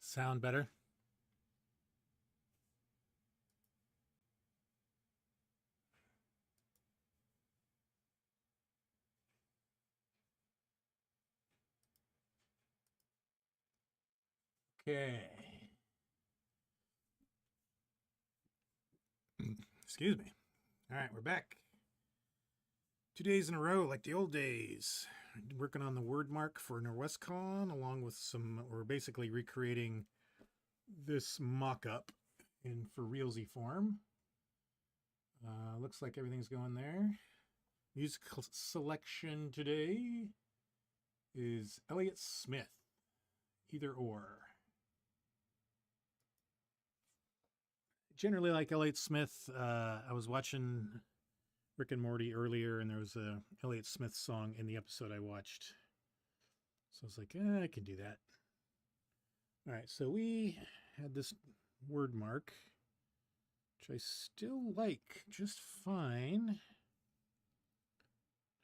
Sound better? Okay. Excuse me. All right, we're back. 2 days in a row, like the old days. Working on the Wordmark for Norwescon, along with we're basically recreating this mock-up in for realsy form. Looks like everything's going there. Musical selection today is Elliott Smith, Either Or. Generally like Elliott Smith. I was watching Rick and Morty earlier, and there was a Elliott Smith song in the episode I watched. So I was like, I can do that. All right, so we had this word mark, which I still like just fine.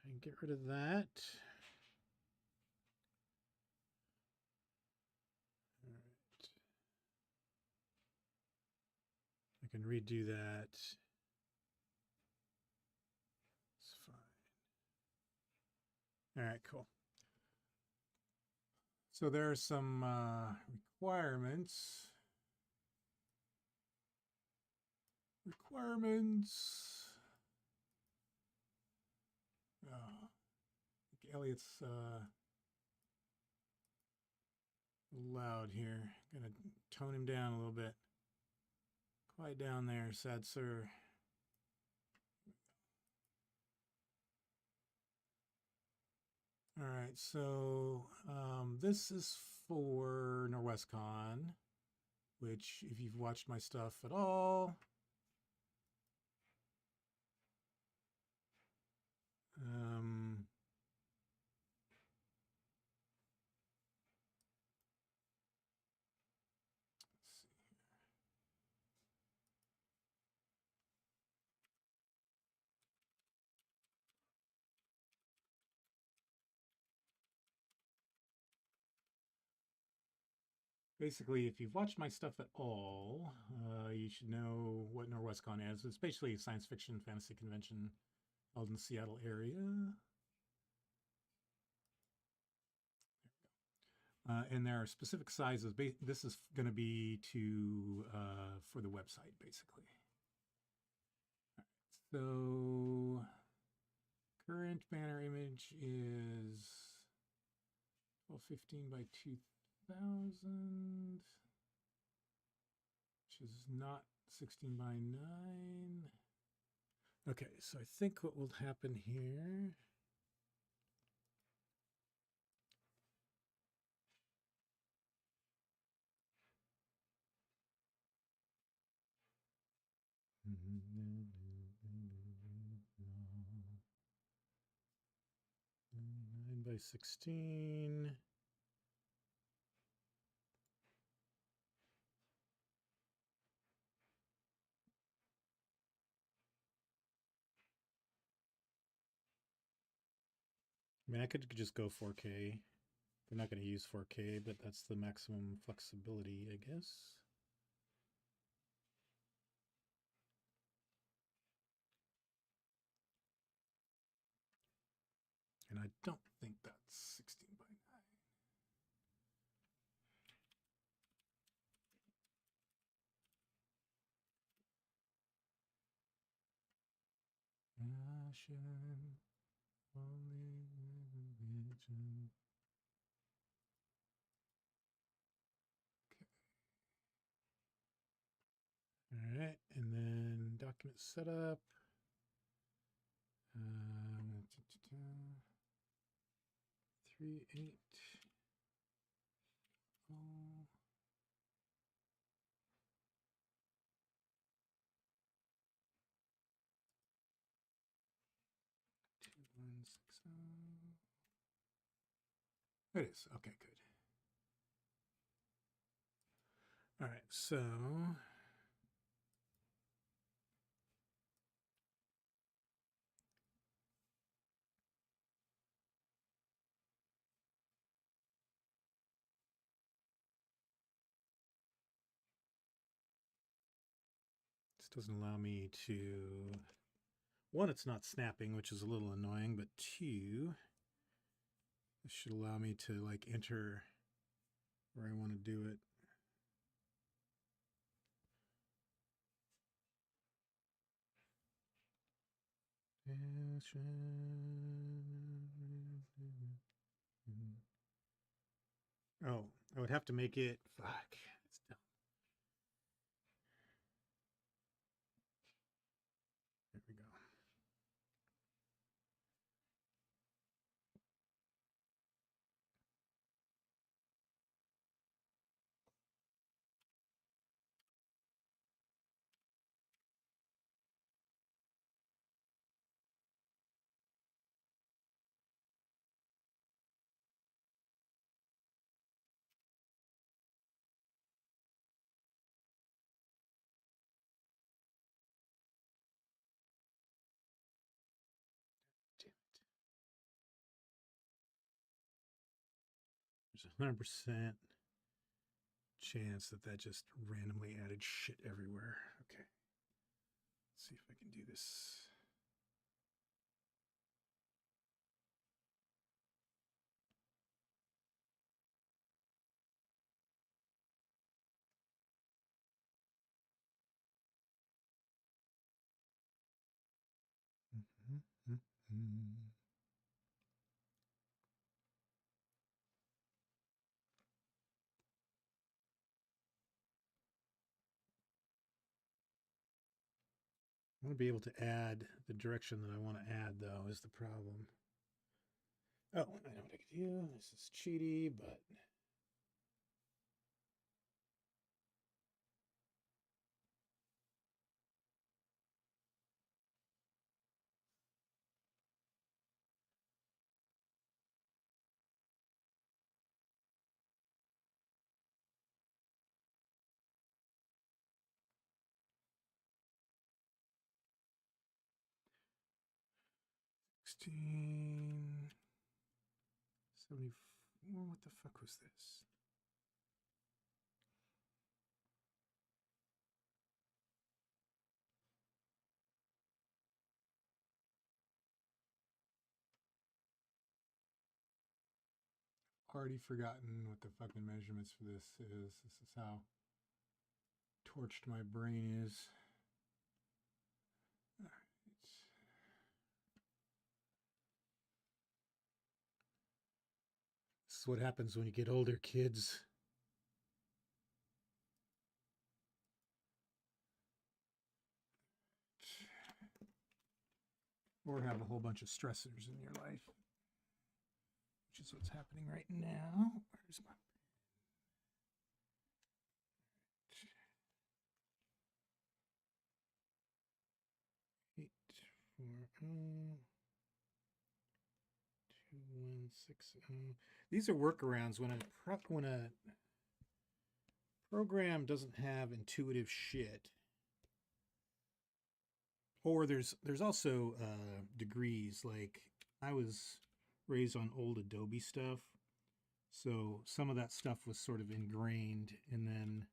I can get rid of that. All right. I can redo that. It's fine. All right, cool. So there are some requirements. Oh, Elliot's loud here. Gonna tone him down a little bit. Quiet down there, sad sir. All right, so this is for Norwescon, which, if you've watched my stuff at all, um, basically, if you've watched my stuff at all, you should know what Norwescon is. It's basically a science fiction fantasy convention held in the Seattle area. And there are specific sizes. This is going to be for the website, basically. So current banner image is 1215 by 2000, which is not 16 by 9. Okay, so I think what will happen here. Nine by 16. I mean, I could just go 4K. They're not going to use 4K, but that's the maximum flexibility, I guess. And I don't think that's 16 by 9. Passion, only religion. Okay. All right, and then document setup. 3.8. Oh. 2160. It is. Okay, good. All right, so This doesn't allow me to... One, it's not snapping, which is a little annoying, but two, this should allow me to like enter where I want to do it. Oh, I would have to make it... Fuck. It's dumb. There we go. There's a 100% chance that that just randomly added shit everywhere. Okay. Let's see if I can do this. I want to be able to add the direction that I want to add, though, is the problem. Oh, I know what I could do. This is cheaty, but... $16.74. What the fuck was this? Already forgotten what the fucking measurements for this is. This is how torched my brain is. All right. This is what happens when you get older, kids. Or have a whole bunch of stressors in your life, which is what's happening right now. Where's my... 840 2160. These are workarounds when a program doesn't have intuitive shit. Or there's also degrees. Like, I was raised on old Adobe stuff, so some of that stuff was sort of ingrained, and then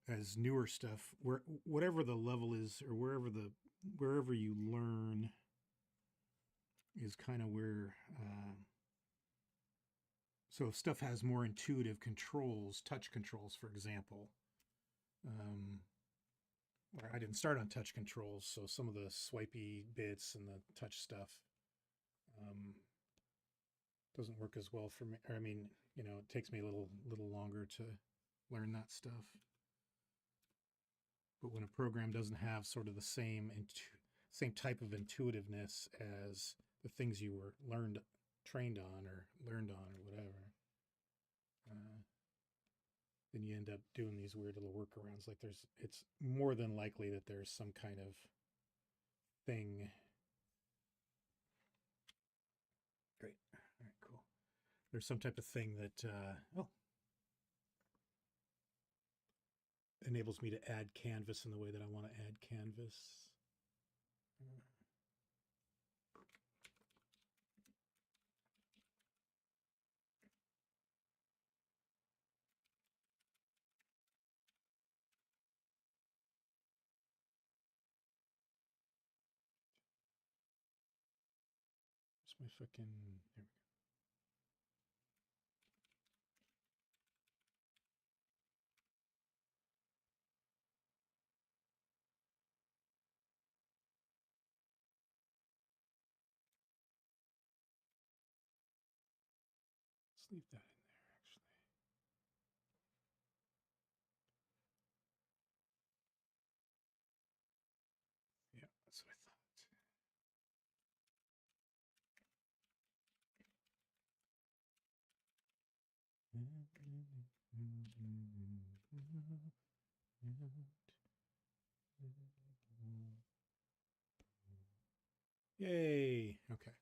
as newer stuff, whatever the level is, or wherever you learn is kind of where. So if stuff has more intuitive controls, touch controls, for example. Where I didn't start on touch controls, so some of the swipey bits and the touch stuff doesn't work as well for me. Or, I mean, you know, it takes me a little longer to learn that stuff. But when a program doesn't have sort of the same type of intuitiveness as the things you were trained on or learned on or whatever, then you end up doing these weird little workarounds. Like it's more than likely that there's some kind of thing. Great. All right, cool. There's some type of thing that, enables me to add canvas in the way that I want to add canvas. Where's my fucking... There we go. Let's leave that in there, actually. Yeah, that's what I thought. Yay. Okay.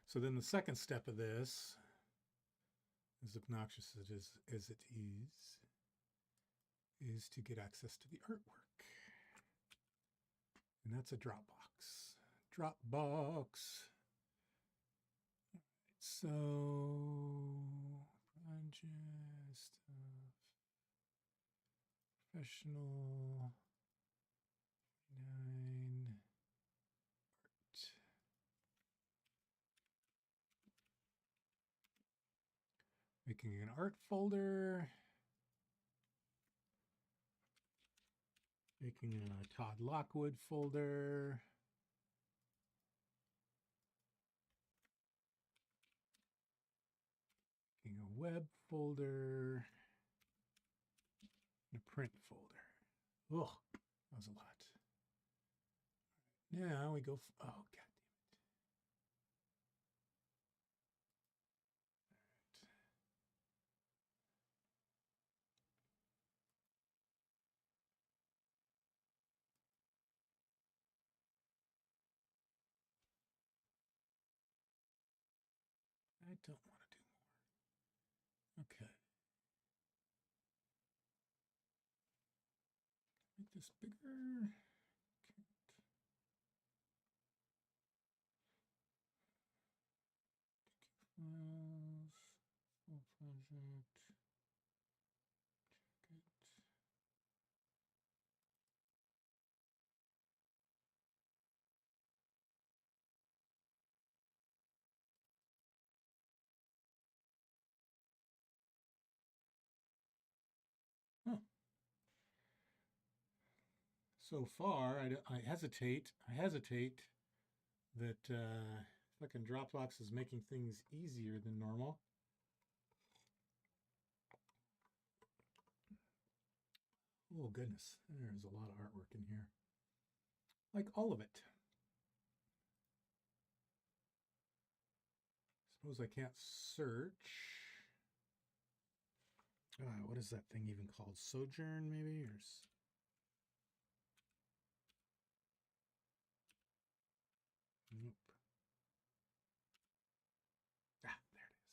So then the second step of this, as obnoxious as it is to get access to the artwork. And that's a Dropbox. Dropbox. So project stuff, professional 9 art. Making an art folder. Making a Todd Lockwood folder. Making a web folder. And a print folder. Ugh, that was a lot. Now we go, oh, God damn it. I don't want to do more. Okay. Make this bigger. Files, full project. Check it. Huh. So far, I hesitate that fucking Dropbox is making things easier than normal. Oh, goodness. There's a lot of artwork in here. Like all of it. Suppose I can't search. What is that thing even called? Sojourn, maybe? Or nope. Ah, there it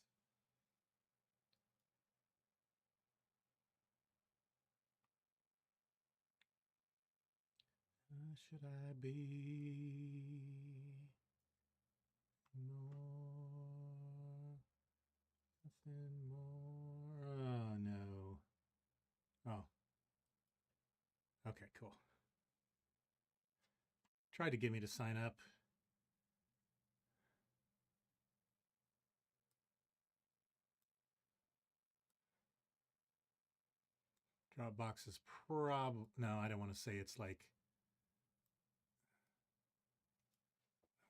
is. Should I be more? Nothing more. Oh, no. Oh. Okay, cool. Tried to get me to sign up. Dropbox is no, I don't want to say it's like,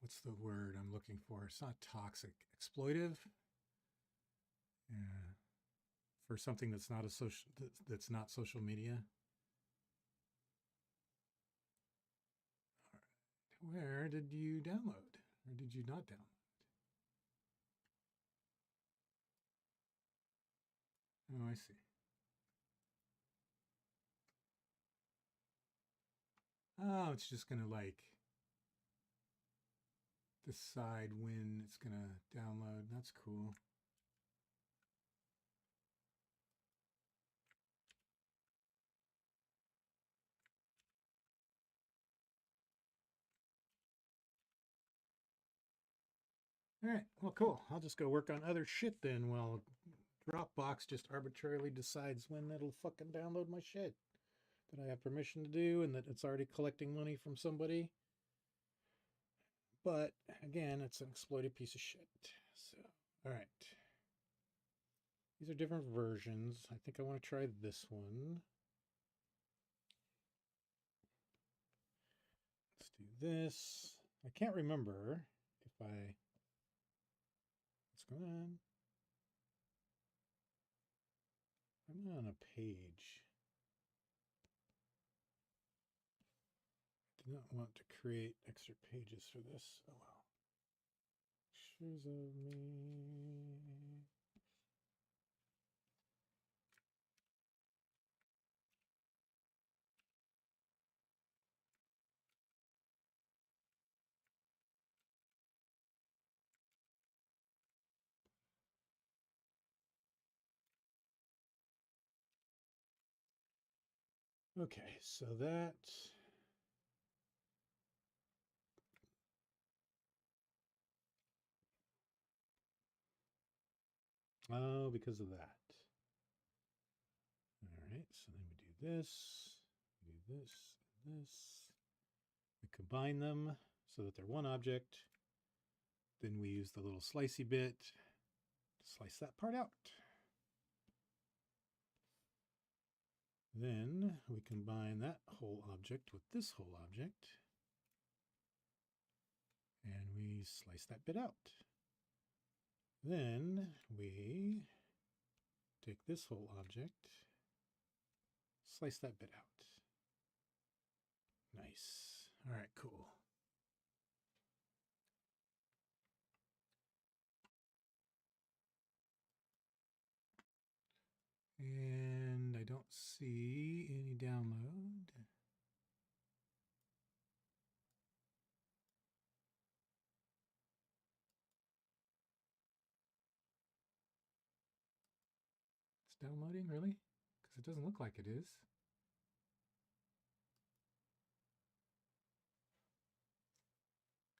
what's the word I'm looking for? It's not toxic, exploitive. Yeah. For something that's not that's not social media. All right. Where did you download? Or did you not download? Oh, I see. Oh, it's just going to like decide when it's going to download. That's cool. All right. Well, cool. I'll just go work on other shit then while Dropbox just arbitrarily decides when it'll fucking download my shit that I have permission to do and that it's already collecting money from somebody. But again, it's an exploited piece of shit. So, all right. These are different versions. I think I want to try this one. Let's do this. I can't remember if I... What's going on? I'm on a page. Do not want to create extra pages for this. Oh well. Pictures of me. Okay, so that... Oh, because of that. All right, so then we do this, this. We combine them so that they're one object. Then we use the little slicey bit to slice that part out. Then we combine that whole object with this whole object. And we slice that bit out. Then we take this whole object, slice that bit out. Nice. All right, cool. And I don't see any download. It's downloading, really? Because it doesn't look like it is.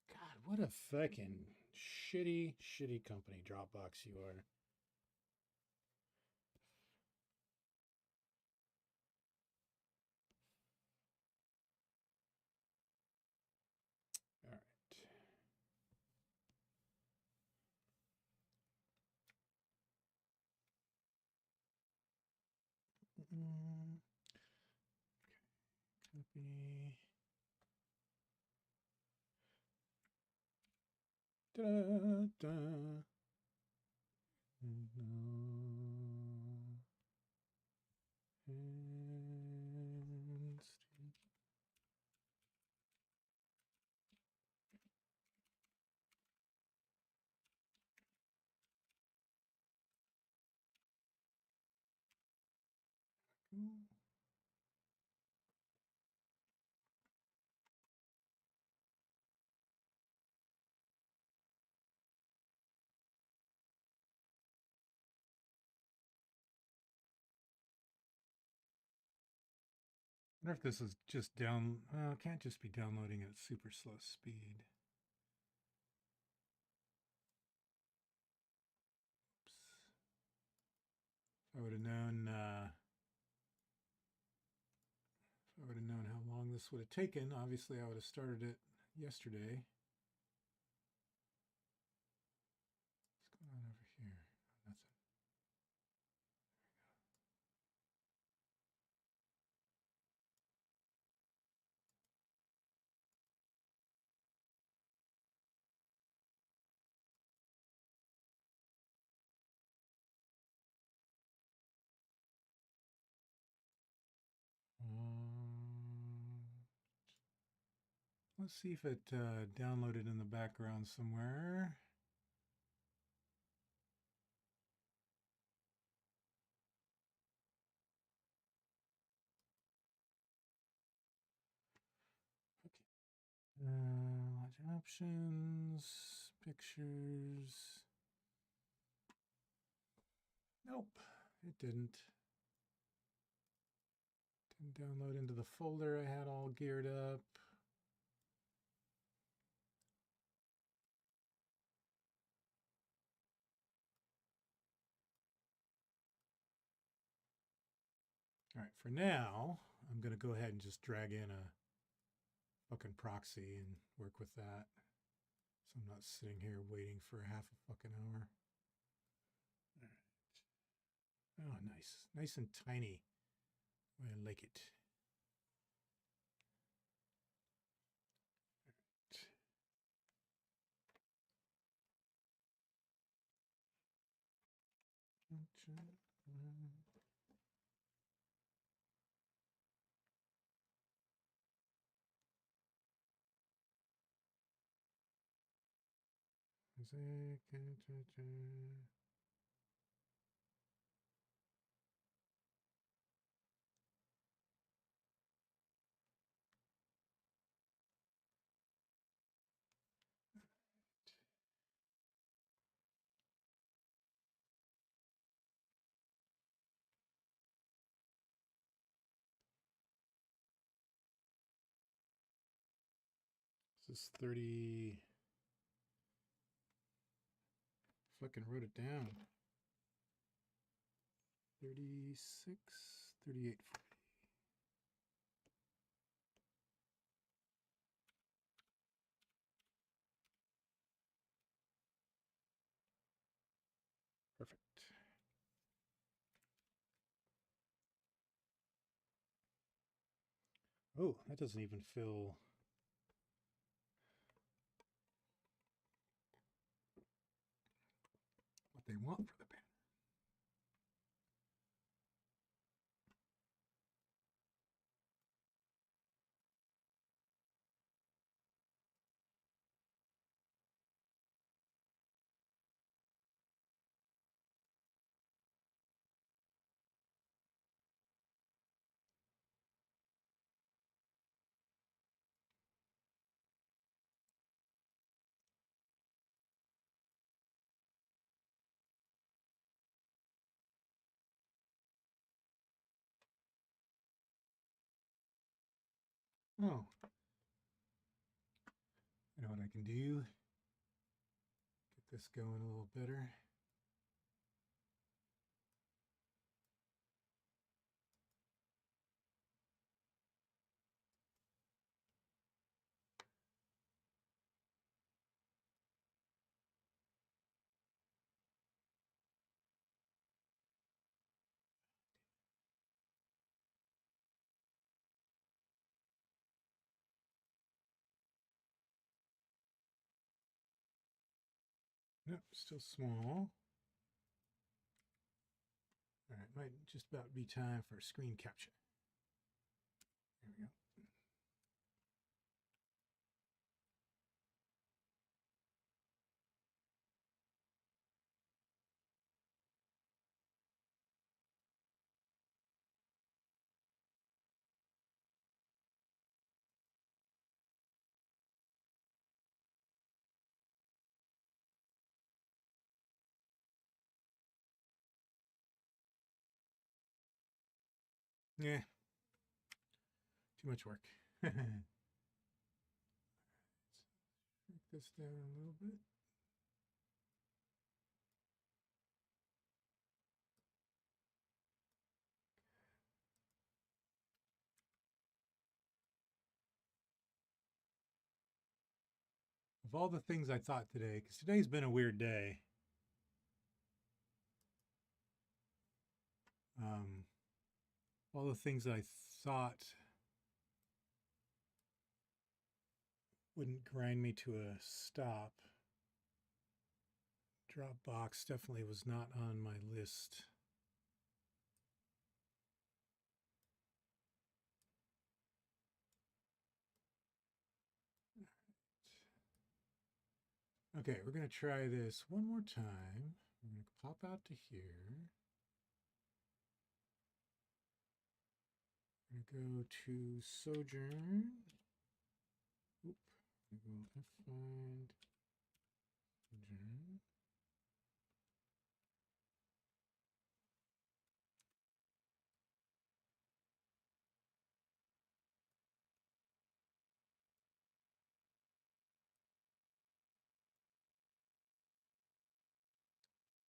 God, what a fucking shitty, shitty company, Dropbox, you are. All right. Copy. Da-da-da. And I wonder if this is just down. It can't just be downloading at super slow speed. If I would have known, if I would have known how long this would have taken, obviously I would have started it yesterday. What's going on over here? That's it. Let's see if it downloaded in the background somewhere. Okay. Large options, pictures. Nope, it didn't. Didn't download into the folder I had all geared up. All right, for now, I'm going to go ahead and just drag in a fucking proxy and work with that. So I'm not sitting here waiting for half a fucking hour. All right. Oh, nice. Nice and tiny. I like it. This is 30. Fucking wrote it down. 36, 38. Perfect. Oh, that doesn't even fill what they want for the banner. Oh, I know what I can do. Get this going a little better. Nope, still small. All right, might just about be time for screen capture. There we go. Yeah, too much work. Let's shrink this down a little bit. Of all the things I thought today, because today's been a weird day, all the things I thought wouldn't grind me to a stop, Dropbox definitely was not on my list. Okay, we're going to try this one more time. We're going to pop out to here. We're going to go to Sojourn. Oop. I'm going to find Sojourn.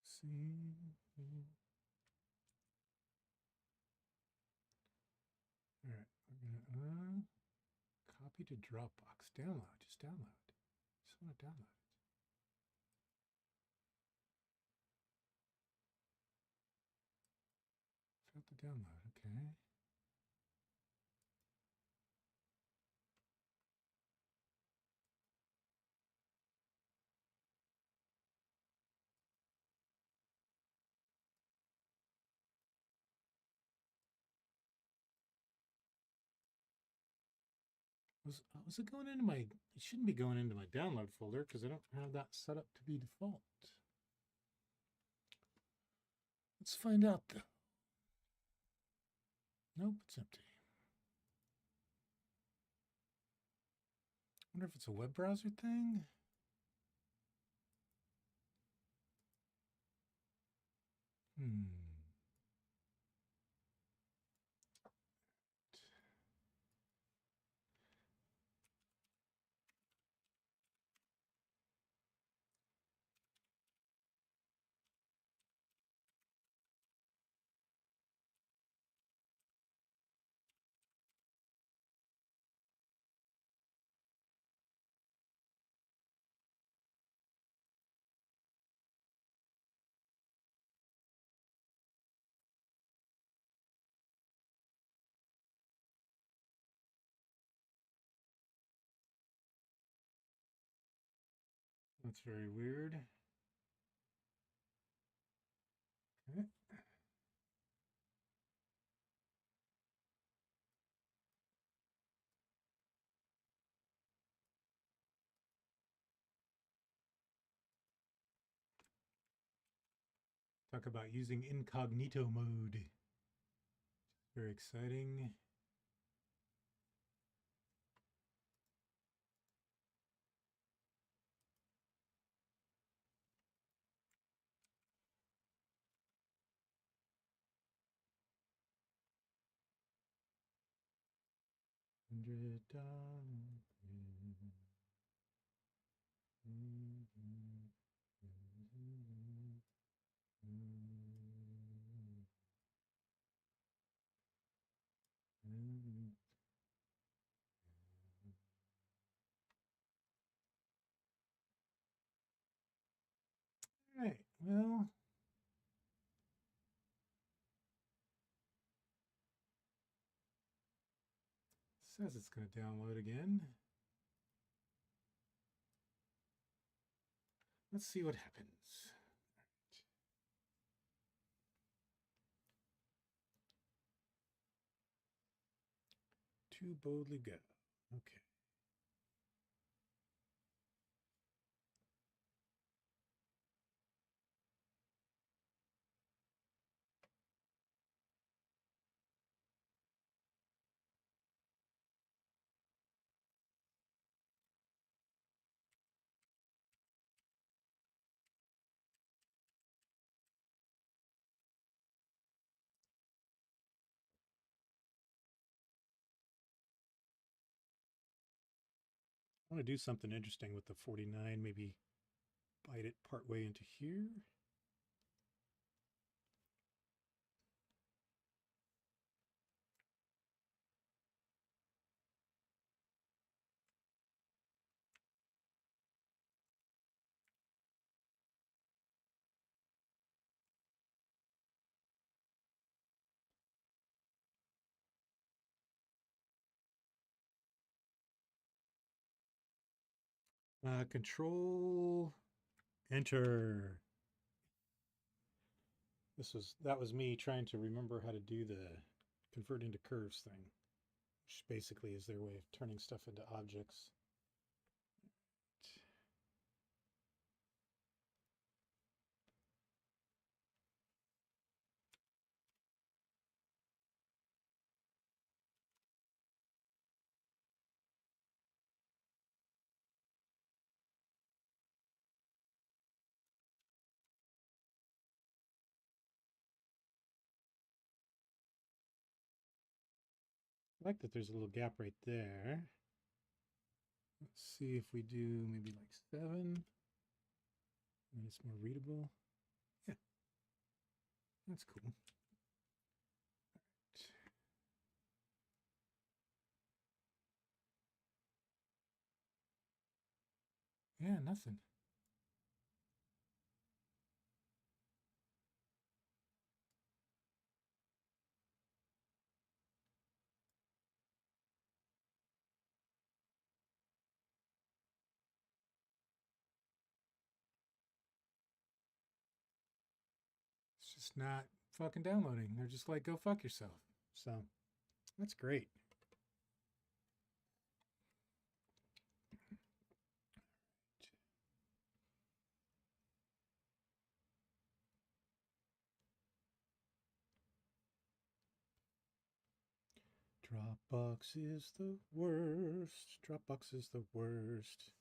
See. All right, we're going to copy to Dropbox. Download. Just download. Just want to download it. download. Okay. Was it going into my? It shouldn't be going into my download folder because I don't have that set up to be default. Let's find out though. Nope, it's empty. Wonder if it's a web browser thing. That's very weird. Okay. Talk about using incognito mode. Very exciting. $100. All right, well, says it's going to download again. Let's see what happens. Too boldly go. Okay. I want to do something interesting with the 49, maybe bite it partway into here. Control enter. That was me trying to remember how to do the convert into curves thing, which basically is their way of turning stuff into objects. I like that there's a little gap right there. Let's see if we do maybe like 7. And it's more readable. Yeah, that's cool. Yeah, nothing. just not fucking downloading. They're just like, go fuck yourself. So that's great. Dropbox is the worst. Dropbox is the worst.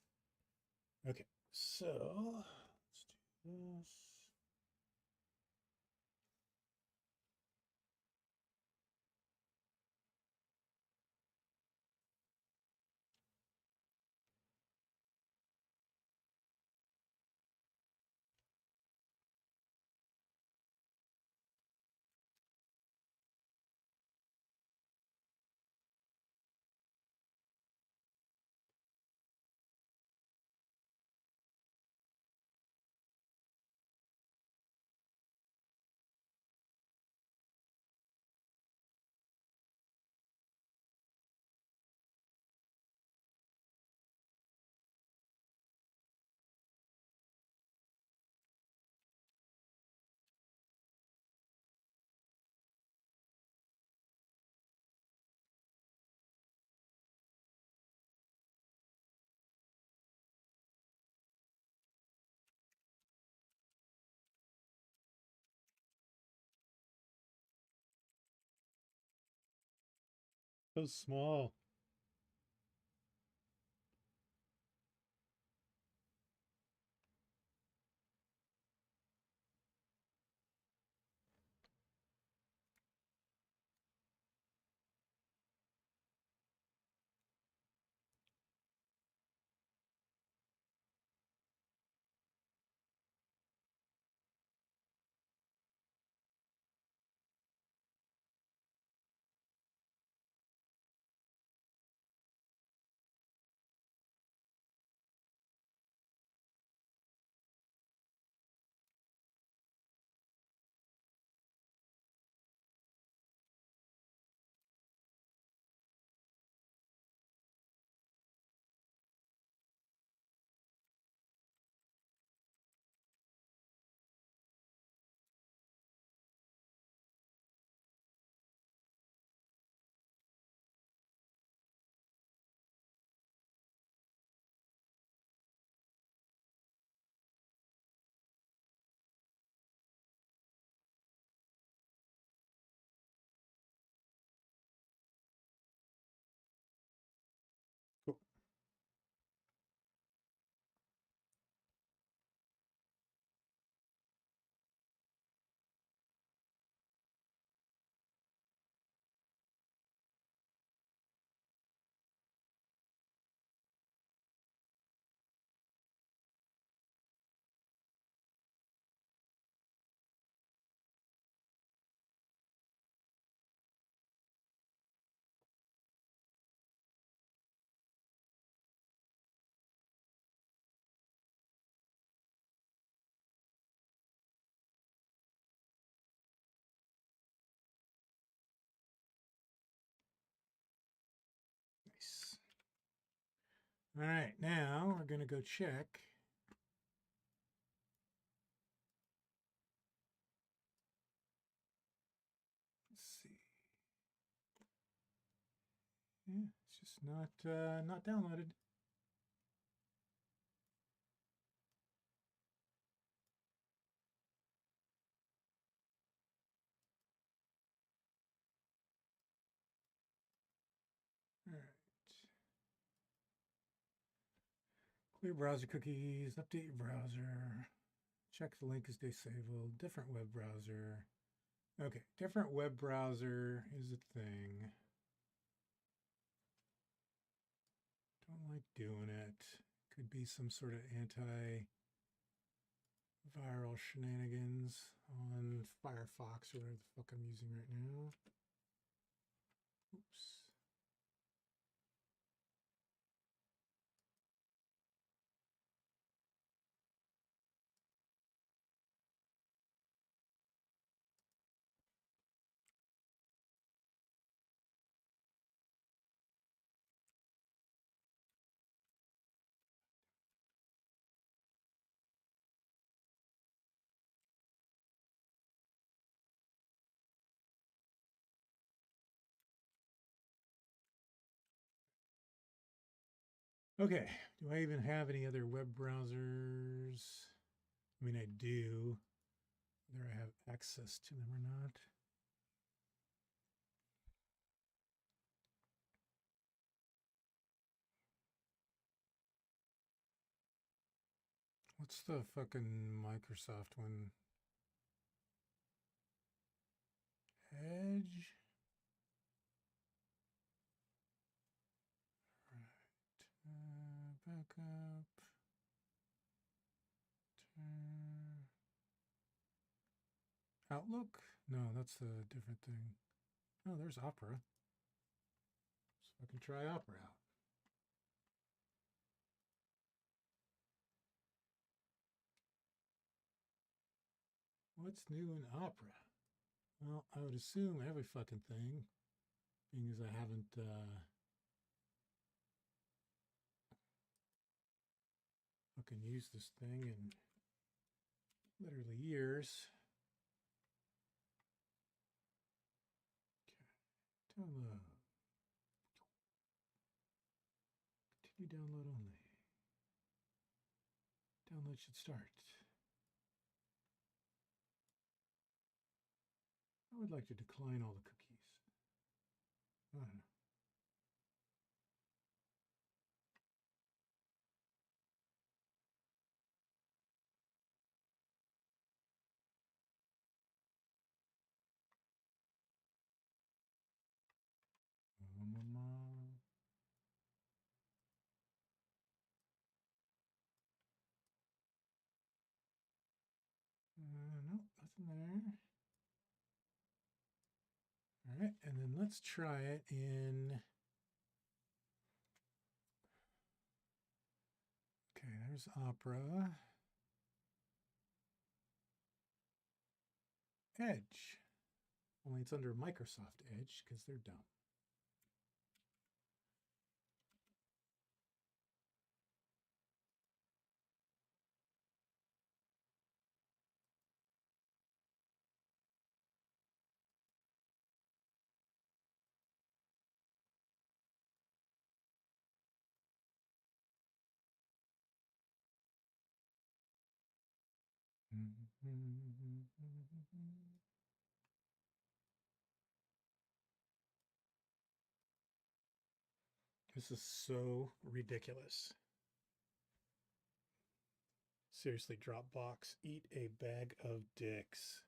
Okay, so let's do this. So small. Cool. Nice. All right, now we're going to go check. Let's see. Yeah, it's just not downloaded. All right. Clear browser cookies, update your browser. Check the link is disabled. Different web browser. Okay, different web browser is a thing. Don't like doing it. Could be some sort of anti-viral shenanigans on Firefox or whatever the fuck I'm using right now. Oops. Okay, do I even have any other web browsers? I mean, I do. Whether I have access to them or not. What's the fucking Microsoft one? Edge? Right. Backup. Outlook? No, that's a different thing. Oh, there's Opera. So I can try Opera out. What's new in Opera? Well, I would assume every fucking thing, being as I haven't fucking used this thing in literally years. Okay, download. Continue download only. Download should start. I would like to decline all the cookies. I don't know. Nope, nothing there. All right, and then let's try it in. Okay, there's Opera. Edge. Only it's under Microsoft Edge because they're dumb. This is so ridiculous. Seriously, Dropbox, eat a bag of dicks.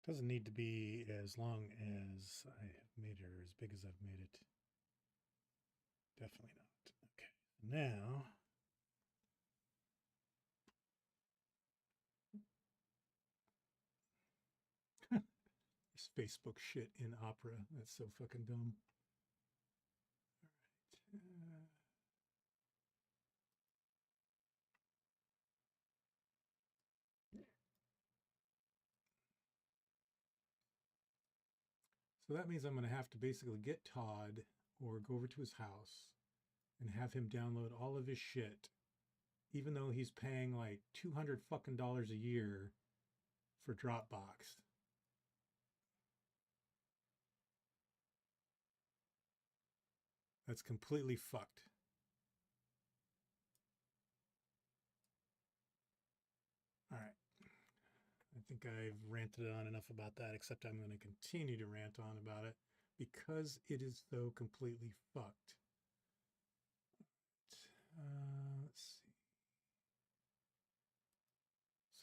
Doesn't need to be as long as I have made it or as big as I've made it. Definitely not. Okay, now this Facebook shit in Opera. That's so fucking dumb. All right. So that means I'm going to have to basically get Todd or go over to his house and have him download all of his shit, even though he's paying like $200 fucking dollars a year for Dropbox. That's completely fucked. All right. I think I've ranted on enough about that, except I'm going to continue to rant on about it because it is so completely fucked. Let's see.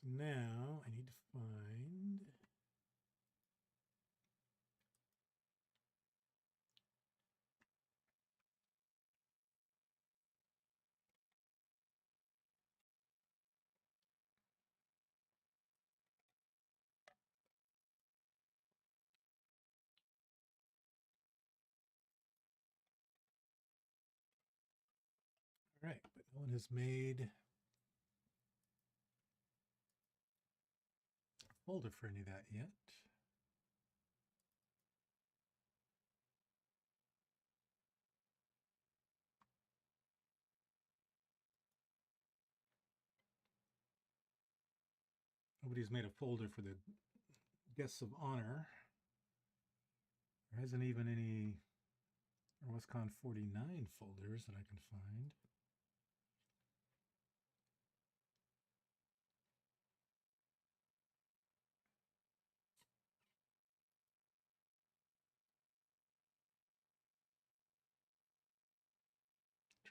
So now I need to find. one has made a folder for any of that yet. Nobody's made a folder for the guests of honor. There hasn't even any Norwescon 49 folders that I can find.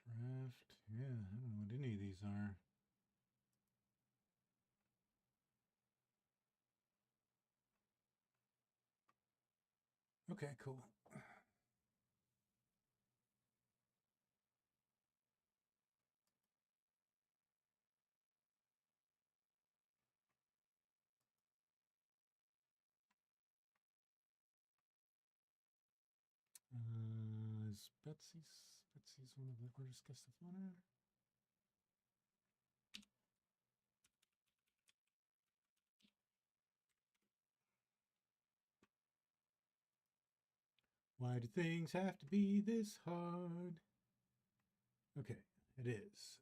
Draft, yeah, I don't know what any of these are. Okay, cool. Is Betsy's one of the artist guests of honor? Why do things have to be this hard? Okay, it is.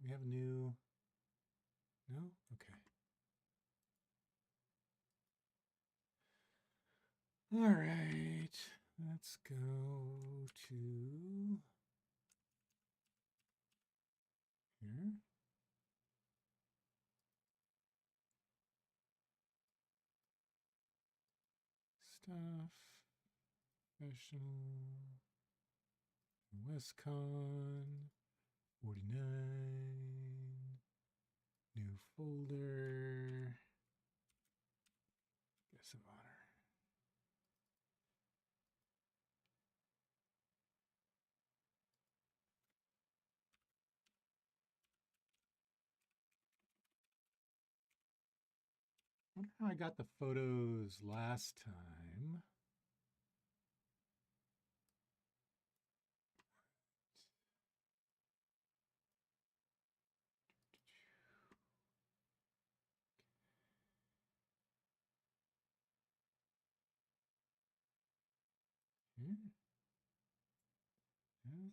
We have a new. No? Okay. All right. Let's go to here. Stuff. Professional. Norwescon. 49. New folder. Guest of honor. I wonder how I got the photos last time. Here. Yep.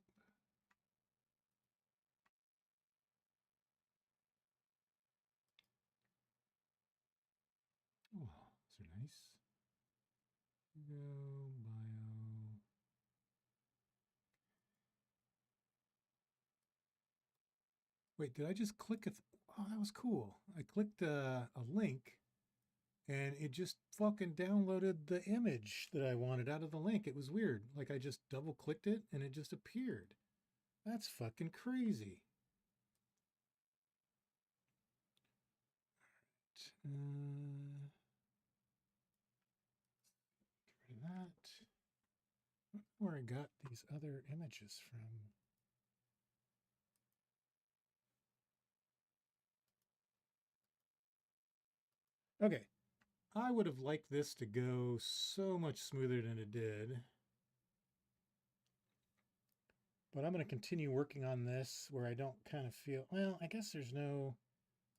Oh, those are nice. Go, bio. Wait, did I just click oh, that was cool. I clicked a link and it just fucking downloaded the image that I wanted out of the link. It was weird. Like I just double clicked it and it just appeared. That's fucking crazy. Get rid of that. Where I got these other images from. Okay, I would have liked this to go so much smoother than it did. But I'm going to continue working on this where I don't kind of feel, well, I guess there's no,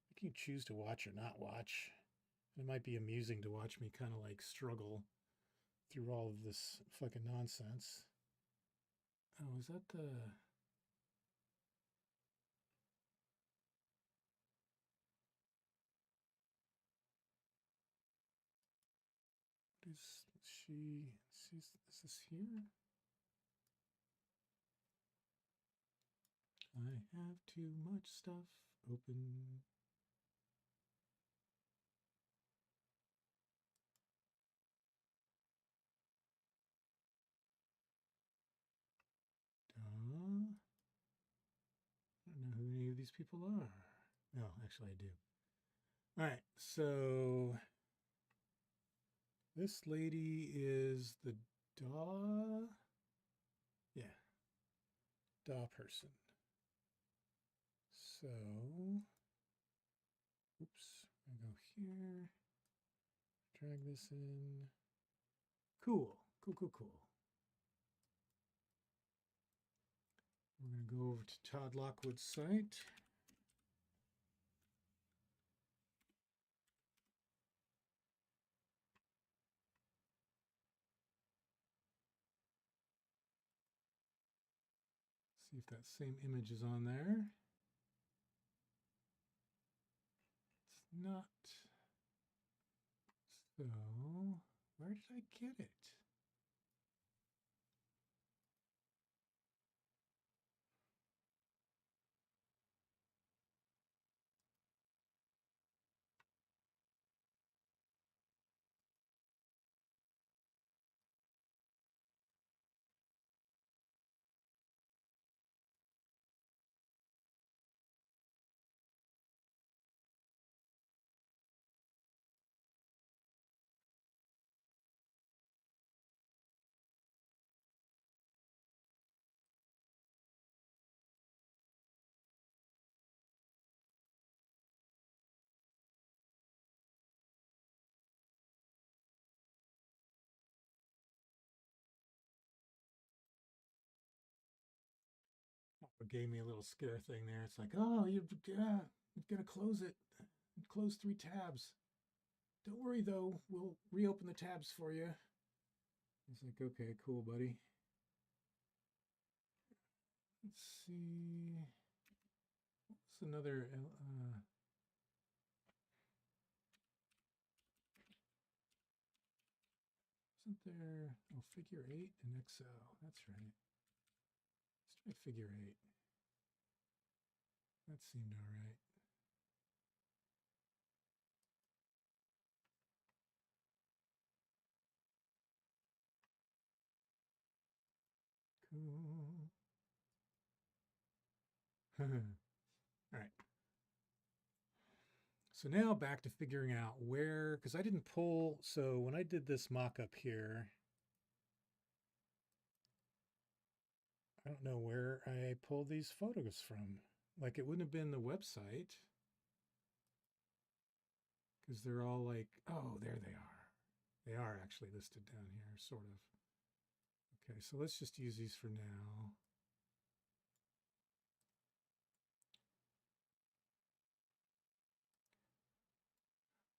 you can choose to watch or not watch. It might be amusing to watch me kind of like struggle through all of this fucking nonsense. Oh, is that the... Is she... Is this here? I have too much stuff open. Duh. I don't know who any of these people are. No, actually I do. All right, so this lady is the DAW. Yeah, DAW person. So, oops, I go here, drag this in. Cool. Cool, cool, cool. We're going to go over to Todd Lockwood's site. See if that same image is on there. It's not. So, where did I get it? It gave me a little scare thing there. It's like, oh, you're gonna close it. Close 3 tabs. Don't worry though, we'll reopen the tabs for you. It's like, okay, cool, buddy. Let's see. What's another? Isn't there? Oh, figure 8 and Excel. That's right. Let's try figure 8. That seemed all right. Cool. All right. So now back to figuring out where, because I didn't pull, so when I did this mock-up here, I don't know where I pulled these photos from. Like it wouldn't have been the website, because they're all like, oh, there they are. They are actually listed down here, sort of. Okay, so let's just use these for now.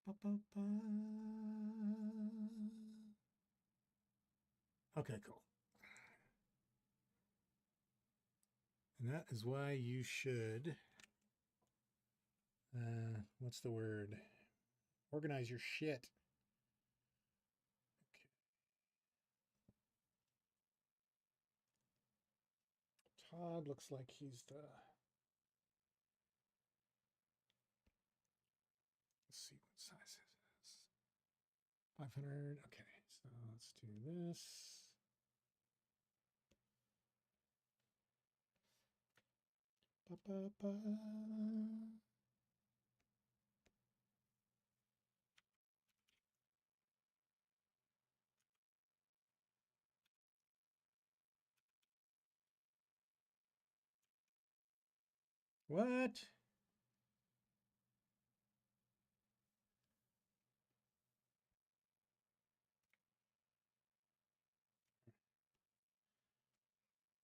Ba, ba, ba. Okay, cool. And that is why you should, what's the word? Organize your shit. Okay. Todd looks like he's the, let's see what size it is. 500. Okay, so let's do this. Ba, ba, ba. What?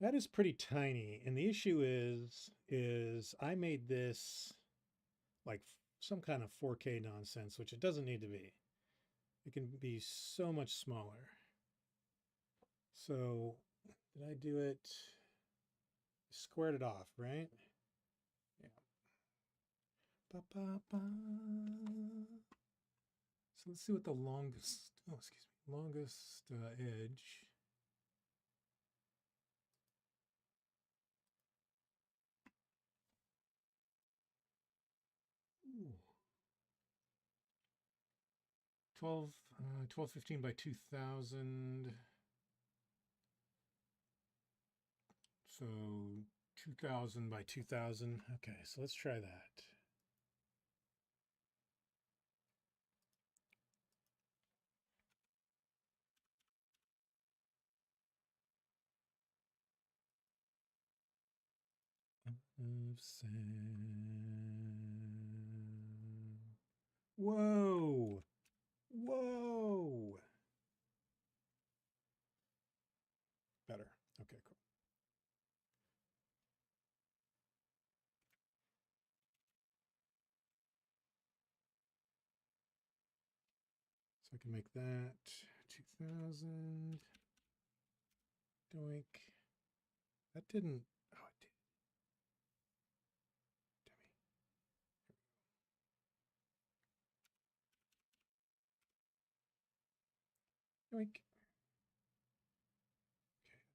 That is pretty tiny. And the issue is I made this like some kind of 4K nonsense, which it doesn't need to be. It can be so much smaller. So did I do it? Squared it off, right? Yeah. Ba, ba, ba. So let's see what the longest, oh, excuse me, longest edge. Ooh. 1215 by 2000. So 2000 by 2000. Okay, so let's try that. Of sand. Whoa! Whoa! So I can make that 2000. Doink. That didn't. Oh, it did. Dummy. Doink. Okay.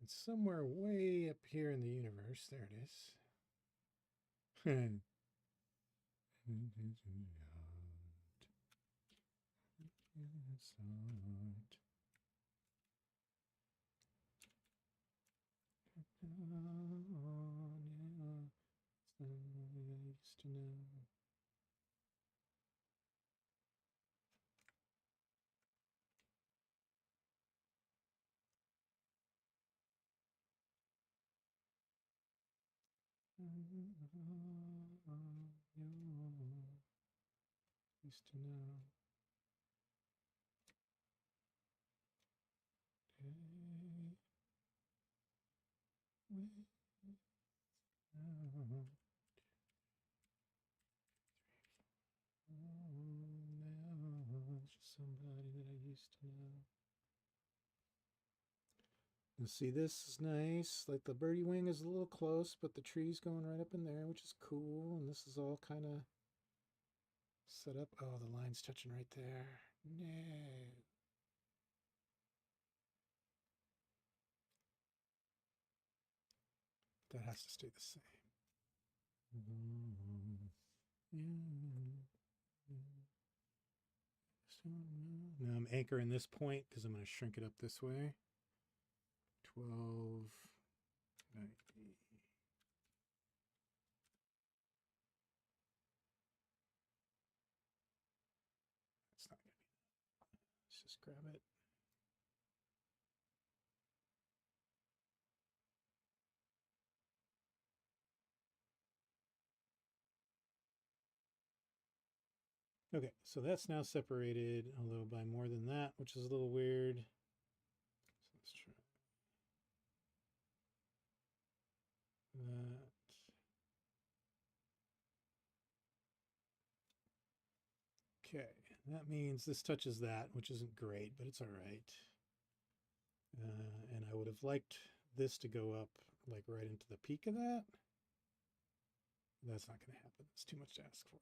It's somewhere way up here in the universe. There it is. Used to know. Used to know. Somebody that I used to know. And see, this is nice. Like the birdie wing is a little close, but the tree's going right up in there, which is cool. And this is all kind of set up. Oh, the line's touching right there. No. That has to stay the same. Now I'm anchoring this point because I'm going to shrink it up this way. 12, 90. That's not going to be. Let's just grab it. Okay, so that's now separated, although by more than that, which is a little weird. So let's try that. Okay, that means this touches that, which isn't great, but it's all right. And I would have liked this to go up like right into the peak of that. That's not going to happen. It's too much to ask for.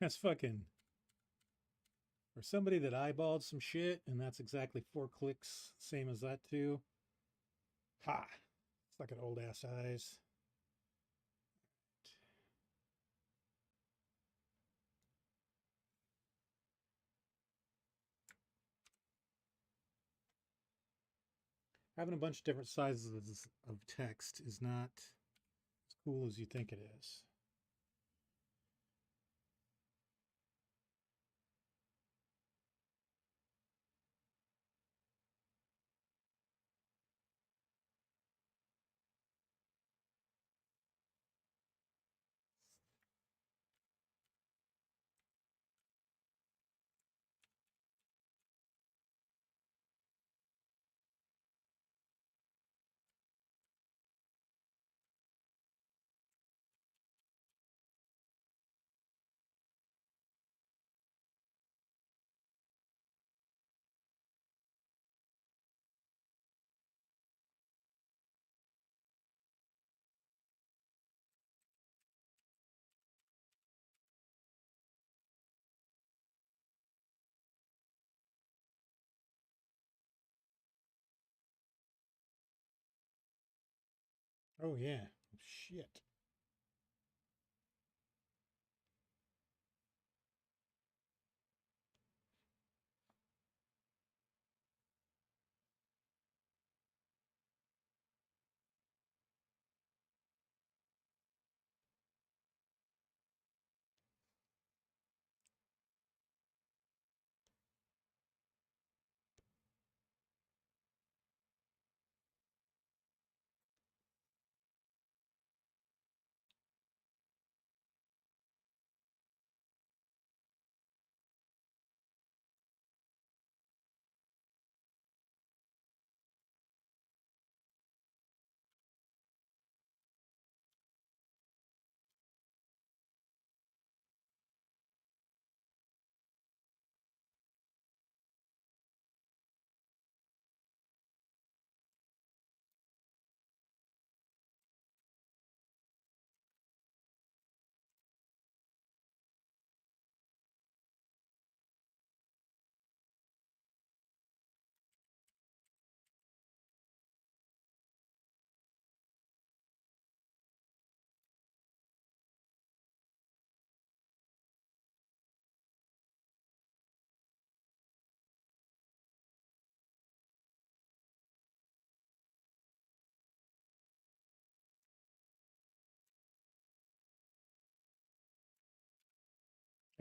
That's fucking. For somebody that eyeballed some shit, and that's exactly 4 clicks, same as that too. Ha! It's like an old ass eyes. Having a bunch of different sizes of text is not as cool as you think it is. Oh, yeah. Shit.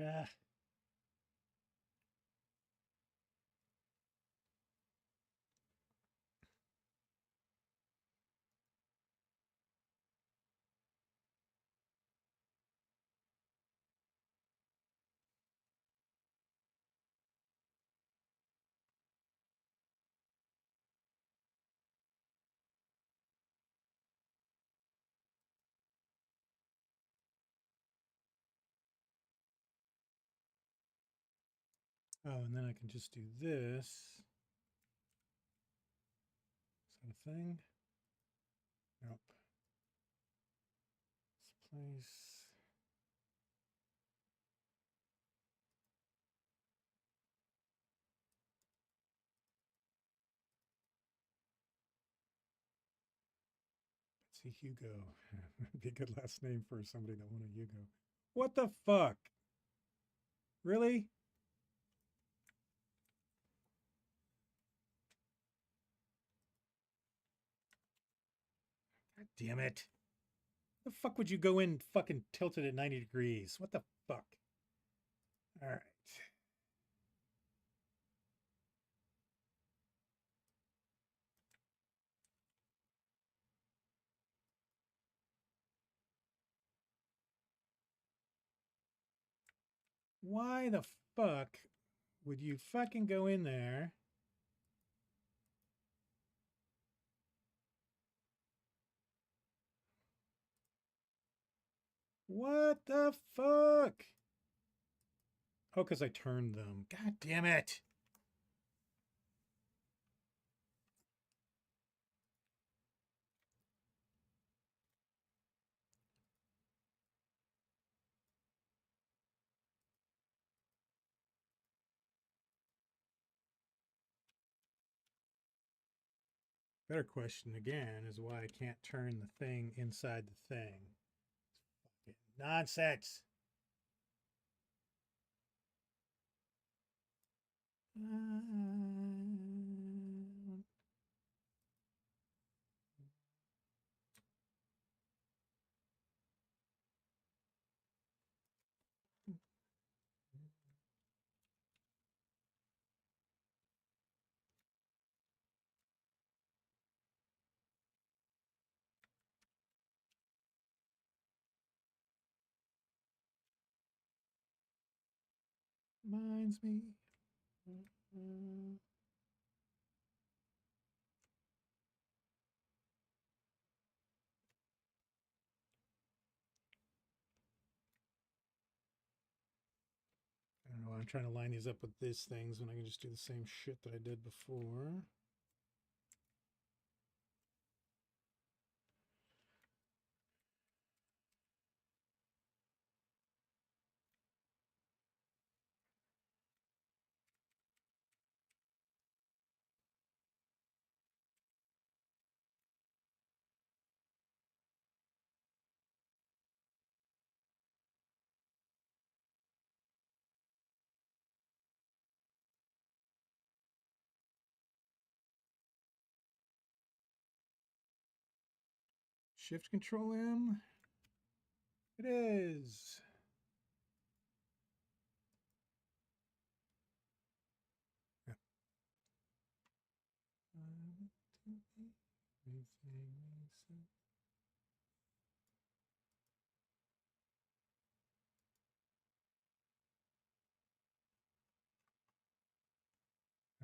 Ah. Oh, and then I can just do this. Is that a thing? Nope. This place. Let's see, Hugo. Be a good last name for somebody that wanted Hugo. What the fuck? Really? God damn it. The fuck would you go in fucking tilted at 90 degrees? What the fuck? All right. Why the fuck would you fucking go in there? What the fuck? Oh, because I turned them. God damn it. Better question again is why I can't turn the thing inside the thing. Fucking nonsense. Reminds me. I don't know. I'm trying to line these up with these things when I can just do the same shit that I did before. Shift Control M. It is. Yeah.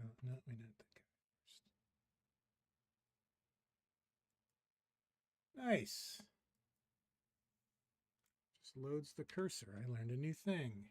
Oh, no, we didn't think of it first. Nice. Just loads the cursor. I learned a new thing.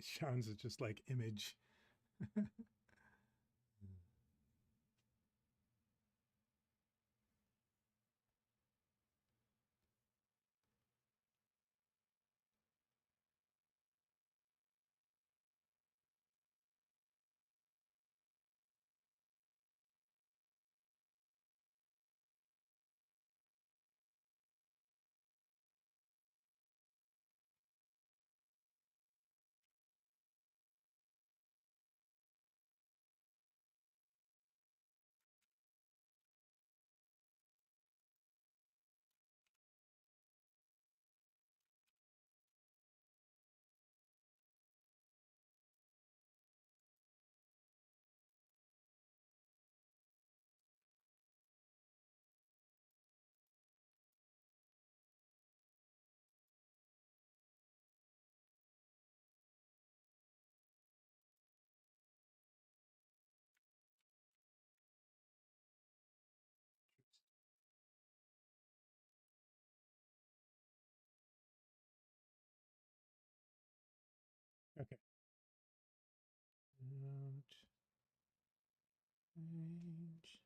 Sean's is just like image. Okay. Don't change.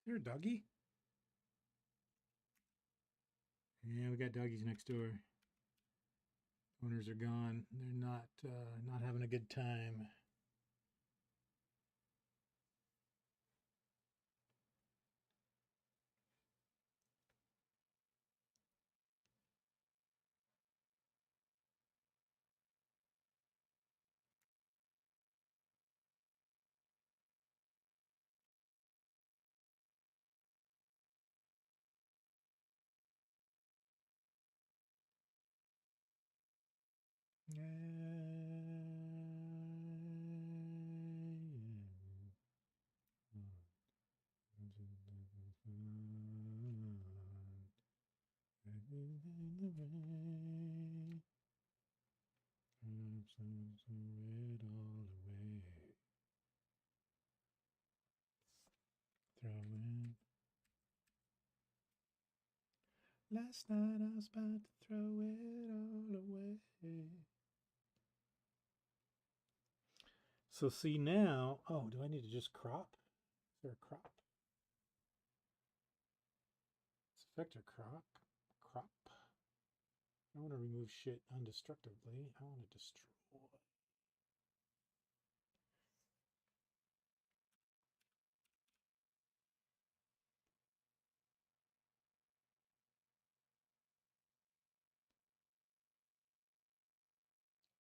There a doggy? Yeah, we got doggies next door. Owners are gone. They're not having a good time. Last night I was about to throw it all away. So see now, oh, do I need to just crop? Is there a crop? It's vector crop. Crop. I want to remove shit undestructively. I want to destroy.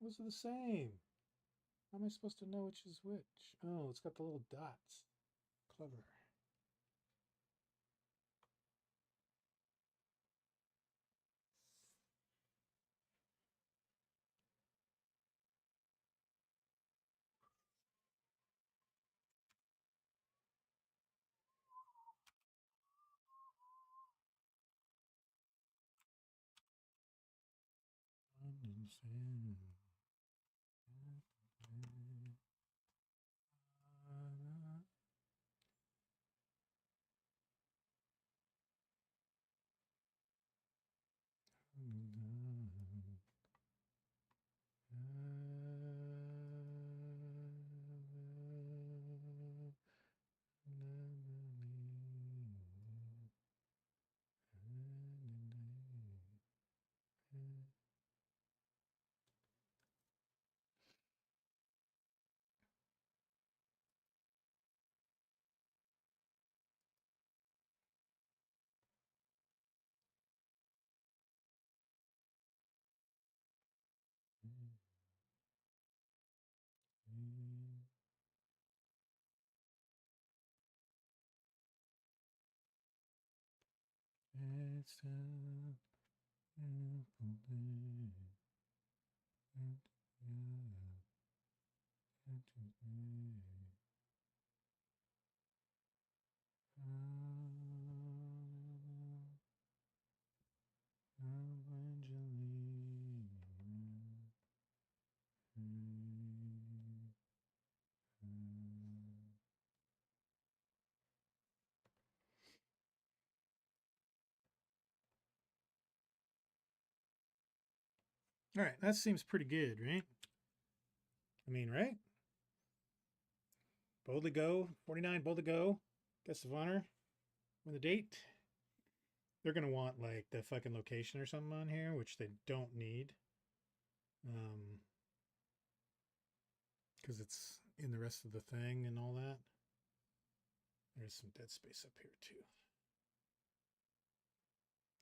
Those are the same. How am I supposed to know which is which? Oh, it's got the little dots. Clever. All right, that seems pretty good, right? I mean, right? Boldly go, 49, boldly go. Guest of honor. Win the date. They're going to want like the fucking location or something on here, which they don't need. Because it's in the rest of the thing and all that. There's some dead space up here too.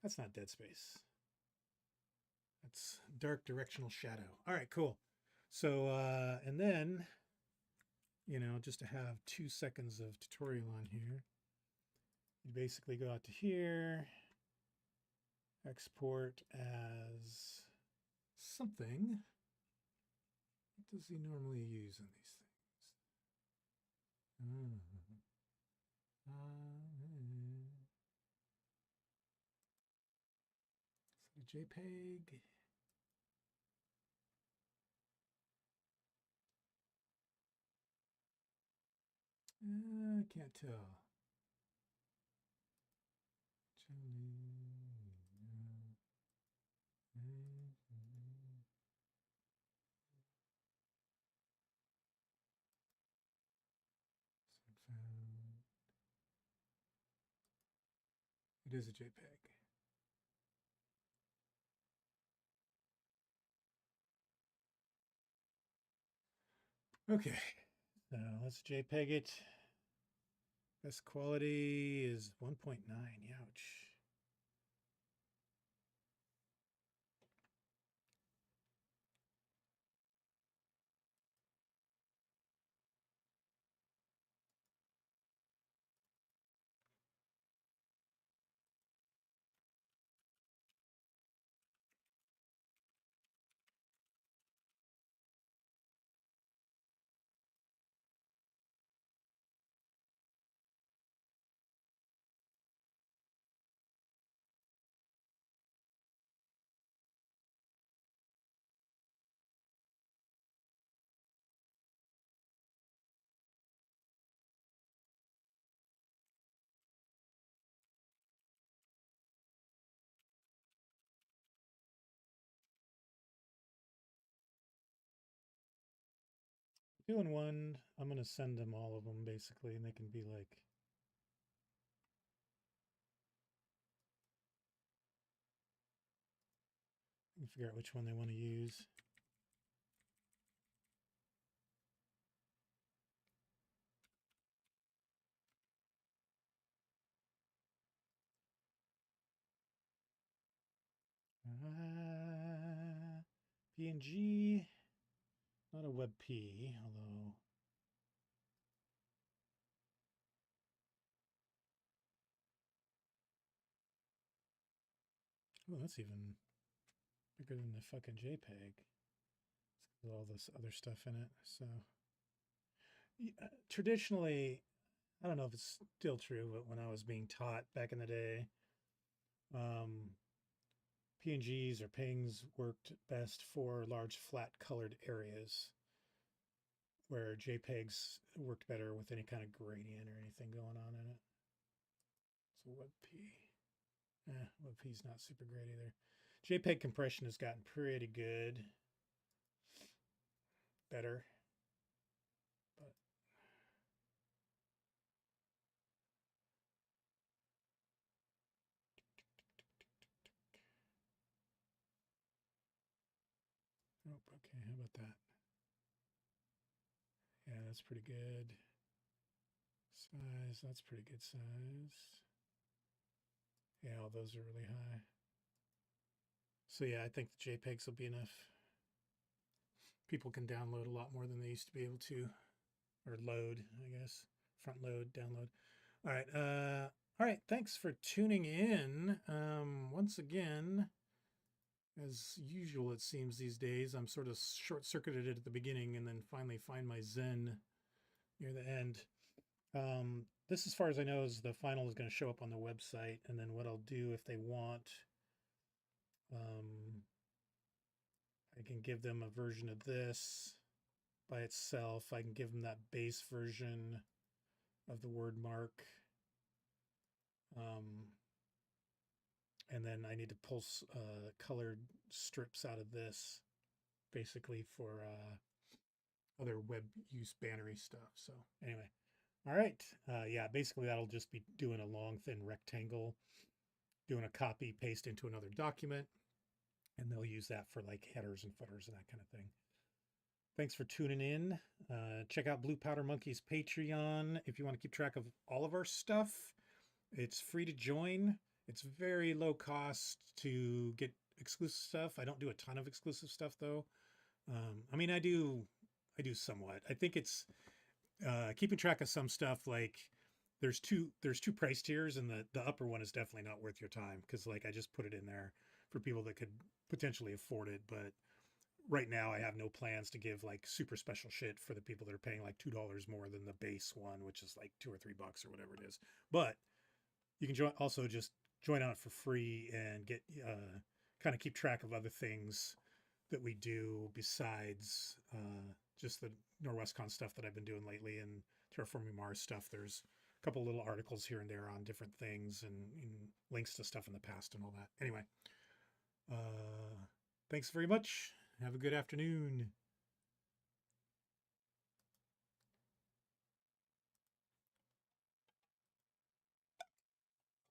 That's not dead space. That's dark directional shadow. All right, cool. So, and then, you know, just to have 2 seconds of tutorial on here, you basically go out to here, export as something. What does he normally use in these things? So JPEG. I can't tell. It is a JPEG. Okay, so let's JPEG it. Best quality is 1.9. Ouch. Two and one, I'm going to send them all of them basically, and they can be like, you can figure out which one they want to use. PNG, not a WebP, although. Oh, that's even bigger than the fucking JPEG. It's got all this other stuff in it. So, traditionally, I don't know if it's still true, but when I was being taught back in the day, PNGs or PNGs worked best for large flat colored areas, where JPEGs worked better with any kind of gradient or anything going on in it. So WebP. WebP's not super great either. JPEG compression has gotten pretty good. Better. But nope, okay, how about that? Yeah, that's pretty good. Size, that's pretty good size. Yeah, all those are really high. So yeah, I think the JPEGs will be enough. People can download a lot more than they used to be able to, or load, I guess. Front load, download. All right. All right, thanks for tuning in. Once again, as usual, it seems these days, I'm sort of short-circuited at the beginning and then finally find my zen near the end. This, as far as I know, is the final is going to show up on the website, and then what I'll do if they want, um, I can give them a version of this by itself. I can give them that base version of the Wordmark. And then I need to pull colored strips out of this basically for other web use bannery stuff. So anyway, all right. Yeah, basically that'll just be doing a long, thin rectangle, doing a copy, paste into another document, and they'll use that for like headers and footers and that kind of thing. Thanks for tuning in. Check out Blue Powder Monkey's Patreon if you want to keep track of all of our stuff. It's free to join. It's very low cost to get exclusive stuff. I don't do a ton of exclusive stuff though. I mean, I do somewhat. I think it's keeping track of some stuff. Like there's two price tiers, and the upper one is definitely not worth your time because like I just put it in there for people that could potentially afford it. But right now I have no plans to give like super special shit for the people that are paying like $2 more than the base one, which is like $2 or $3 or whatever it is. But you can also just join on it for free and get kind of keep track of other things that we do besides just the Norwescon stuff that I've been doing lately and Terraforming Mars stuff. There's a couple little articles here and there on different things and links to stuff in the past and all that. Anyway, thanks very much. Have a good afternoon.